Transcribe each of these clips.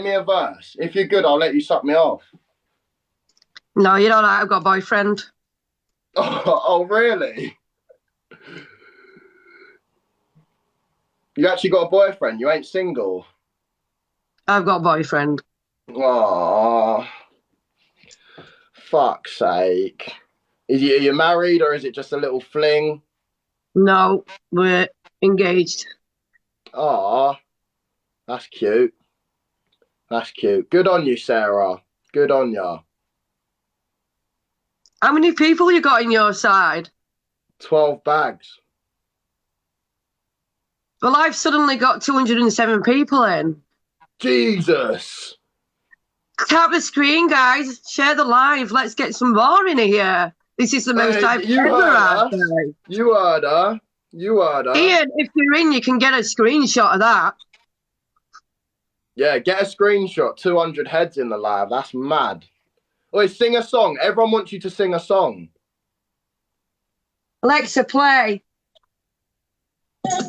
me a verse. If you're good, I'll let you suck me off. No, you don't. I've got a boyfriend. Oh, really? You actually got a boyfriend? You ain't single? I've got a boyfriend. Oh, fuck's sake. Are you married or is it just a little fling? No, we're engaged. Oh, that's cute. That's cute. Good on you, Sarah. Good on you. How many people you got in your side? 12 bags. Well, I've suddenly got 207 people in. Jesus. Tap the screen, guys. Share the live. Let's get some more in here. This is the most I've ever had. You heard her. You heard her. Ian, if you're in, you can get a screenshot of that. Yeah, get a screenshot. 200 heads in the live. That's mad. Oi, sing a song. Everyone wants you to sing a song. Alexa, play.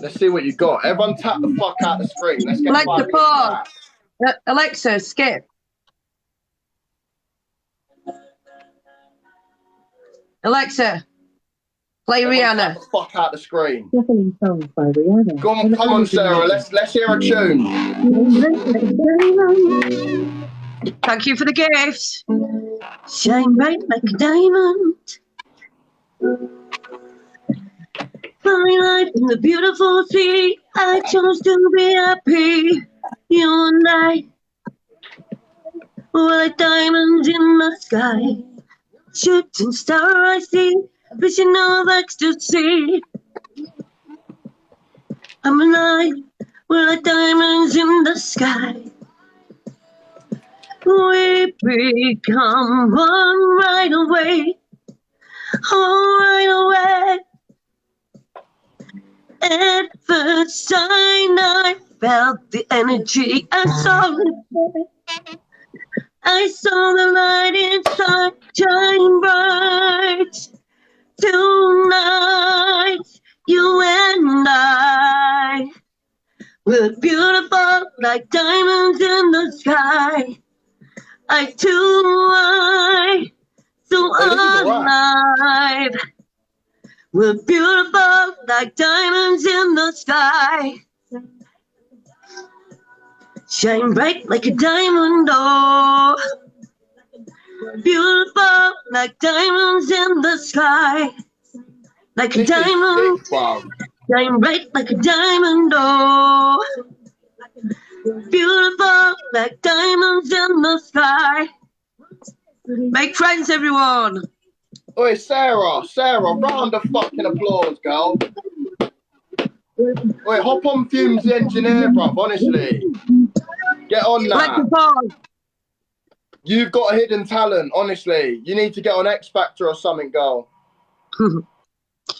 Let's see what you got. Everyone tap the fuck out the screen. Let's get Alexa, pause. Alexa, skip. Alexa, play Rihanna. Tap the fuck out the screen. Shuffling songs by Rihanna. Come on, Sarah. Let's hear a tune. Thank you for the gifts. Shine bright like a diamond. My life in the beautiful sea. I chose to be happy. You and I were like diamonds in the sky. Shooting star I see, vision of ecstasy. I'm alive, we're like diamonds in the sky. We become one right away. Oh, right away. At first sight, I felt the energy. I saw the light inside shine bright. Tonight, you and I, we're beautiful like diamonds in the sky. So alive. We're beautiful like diamonds in the sky. Shine bright like a diamond, oh. Beautiful like diamonds in the sky. Like a diamond. Shine bright like a diamond, oh. Beautiful like diamonds in the sky. Make friends, everyone. Oi, Sarah, round of fucking applause, girl. Oi, hop on Fumes the Engineer, bruv, honestly. Get on that. You've got a hidden talent, honestly. You need to get on X Factor or something, girl.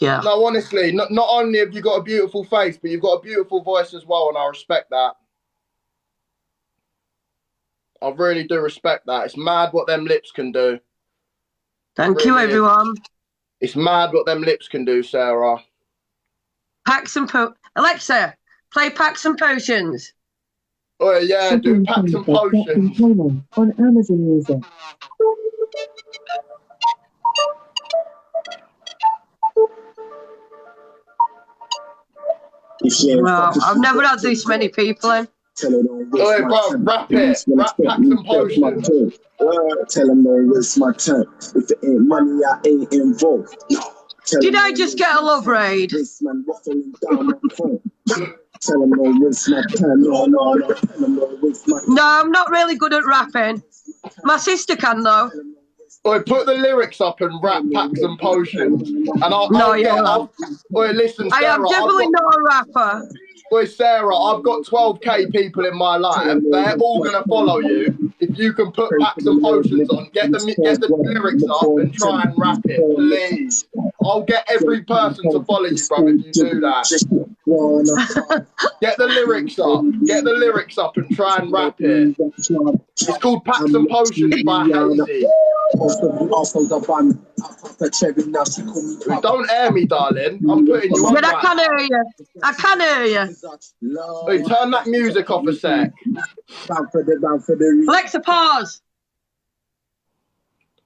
Yeah. No, honestly, not only have you got a beautiful face, but you've got a beautiful voice as well, and I respect that. I really do respect that. It's mad what them lips can do. Thank you, everyone. It's mad what them lips can do, Sarah. Packs and Alexa, play Packs and Potions. Oh yeah, do Packs and Potions on Amazon Music. Well, I've never had this many people in. Oi, bro, rap it. Rap Packs and Potions. Tell them no waste my time. If it ain't money, I ain't involved. Did I just get a love raid? Tell them no waste my time. No, I'm not really good at rapping. My sister can though. Oi, put the lyrics up and rap Packs and Potions. And Oi, listen, Sarah. I am definitely not a rapper. Oi, Sarah, I've got 12k people in my life. They're all going to follow you. If you can put Packs and Potions on, get the lyrics up and try and rap it, please. I'll get every person to follow you, bro, if you do that. Get the lyrics up. Get the lyrics up and try and rap it. It's called Packs and Potions by Hazy. Most of you assholes are banned. I pop a cherry now, she call me Papa. Don't air me, darling. I'm putting you on But I right can now. hear you. I can hear you. Wait, turn that music off a sec. Alexa, pause.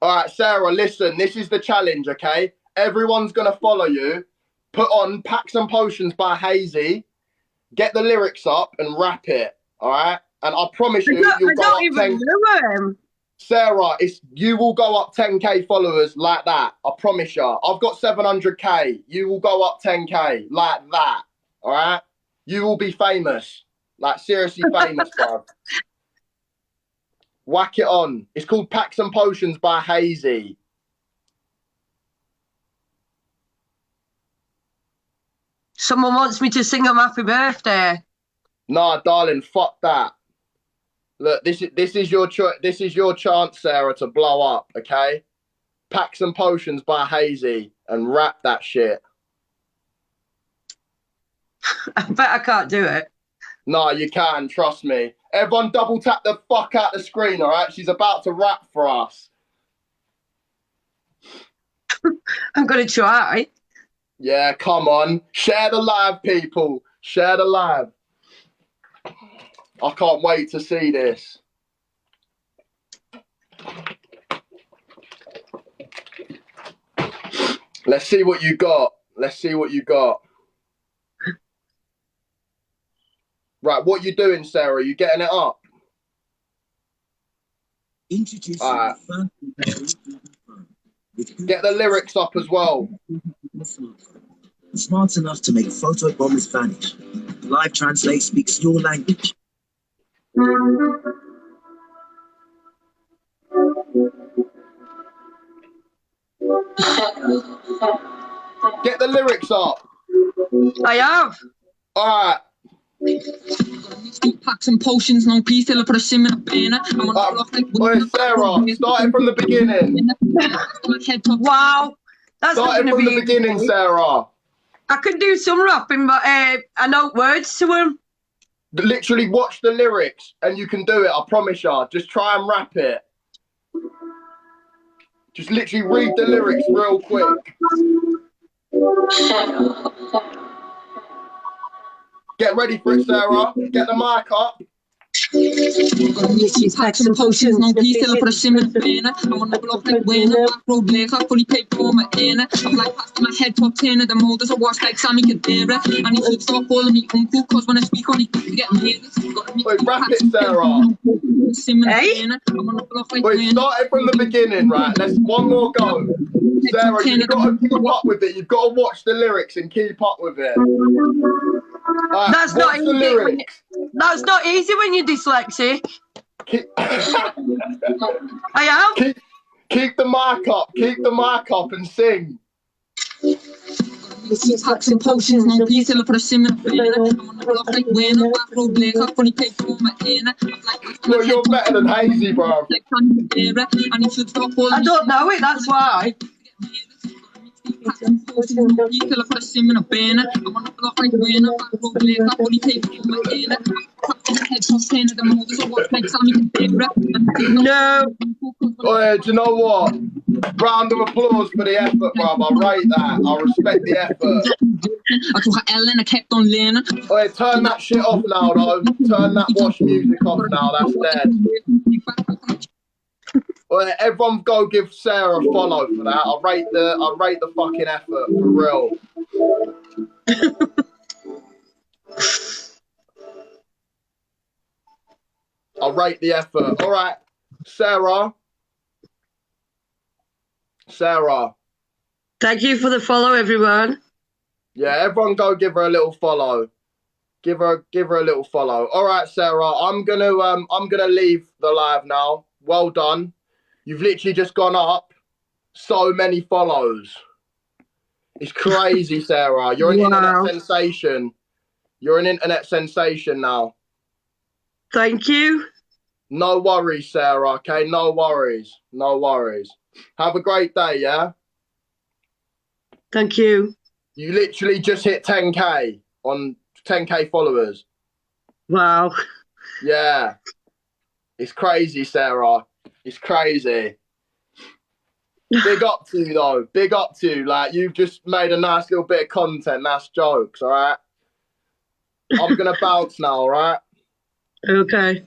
All right, Sarah, listen. This is the challenge, okay? Everyone's going to follow you. Put on Packs and Potions by Hazy. Get the lyrics up and rap it, all right? And I promise you, you'll go up 10... Sarah, you will go up 10K followers like that. I promise you. I've got 700K. You will go up 10K like that, all right? You will be famous. Like, seriously famous, bro. Whack it on. It's called Packs and Potions by Hazy. Someone wants me to sing them happy birthday. Nah, darling, fuck that. Look, this is your chance, Sarah, to blow up, okay? Packs and Potions by Hazy and rap that shit. I bet I can't do it. No, you can, trust me. Everyone double tap the fuck out the screen, all right? She's about to rap for us. I'm going to try. Yeah, come on. Share the live, people. Share the live. I can't wait to see this. Let's see what you got. Let's see what you got. Right, what you doing, Sarah? You getting it up? All right. Get the lyrics up as well. Smart enough to make photo bombers vanish. Live Translate speaks your language. Get the lyrics up. I have. All right. Packs and potions, no peace till I put a sim in a banner. I'm on the block like Sarah, starting from the beginning. Wow. That's starting from the beginning, Sarah. I can do some rapping, but I know words to them. Literally watch the lyrics and you can do it, I promise you. Just try and rap it. Just literally read the lyrics real quick. Get ready for it, Sarah. Get the mic up. Packs and potions, no peace till I put a sim in a banner. I'm on the block like winner. Back road Blake, I fully paid for my inner. I'm like past my head, top 10 of the molders. I watch like Sammy Kadira. And he keeps stop calling me uncle, cause when I speak on it, you get me. Wait, rap it, Sarah. Hey? Wait, start it from the beginning, right? Let's one more go. Sarah, you've got to keep up with it. You've got to watch the lyrics and keep up with it. That's not easy. That's not easy when you're dyslexic. I am. Keep the mic up. Keep the mic up and sing. Packs and potions, no peace till I put a sim in a banner. I'm on the block like winner. Back road Blake, I fully paid for my inner. Well, you're better than Hazy, bro. I don't know it, that's why. Packs and potions, no peace till I put a sim in a banner. I'm on the block like winner. Back road Blake, I fully paid for my inner. No. Oh, do you know what? Round of applause for the effort, bruv. I rate that. I respect the effort. I took an L and I kept on learning. Oh, turn that shit off now, though. Turn that wash music off now. That's dead. Oh, everyone go give Sarah a follow for that. I rate the fucking effort for real. I rate the effort. All right, Sarah. Thank you for the follow, everyone. Yeah, everyone go give her a little follow. Give her a little follow. All right, Sarah. I'm gonna leave the live now. Well done. You've literally just gone up so many follows. It's crazy, Sarah. You're an internet sensation. You're an internet sensation now. Thank you. No worries, Sarah, okay? No worries. No worries. Have a great day, yeah? Thank you. You literally just hit 10K on 10K followers. Wow. Yeah. It's crazy, Sarah. It's crazy. Big up to you, though. Big up to you. Like, you've just made a nice little bit of content, nice jokes, all right? I'm going to bounce now, all right? Okay.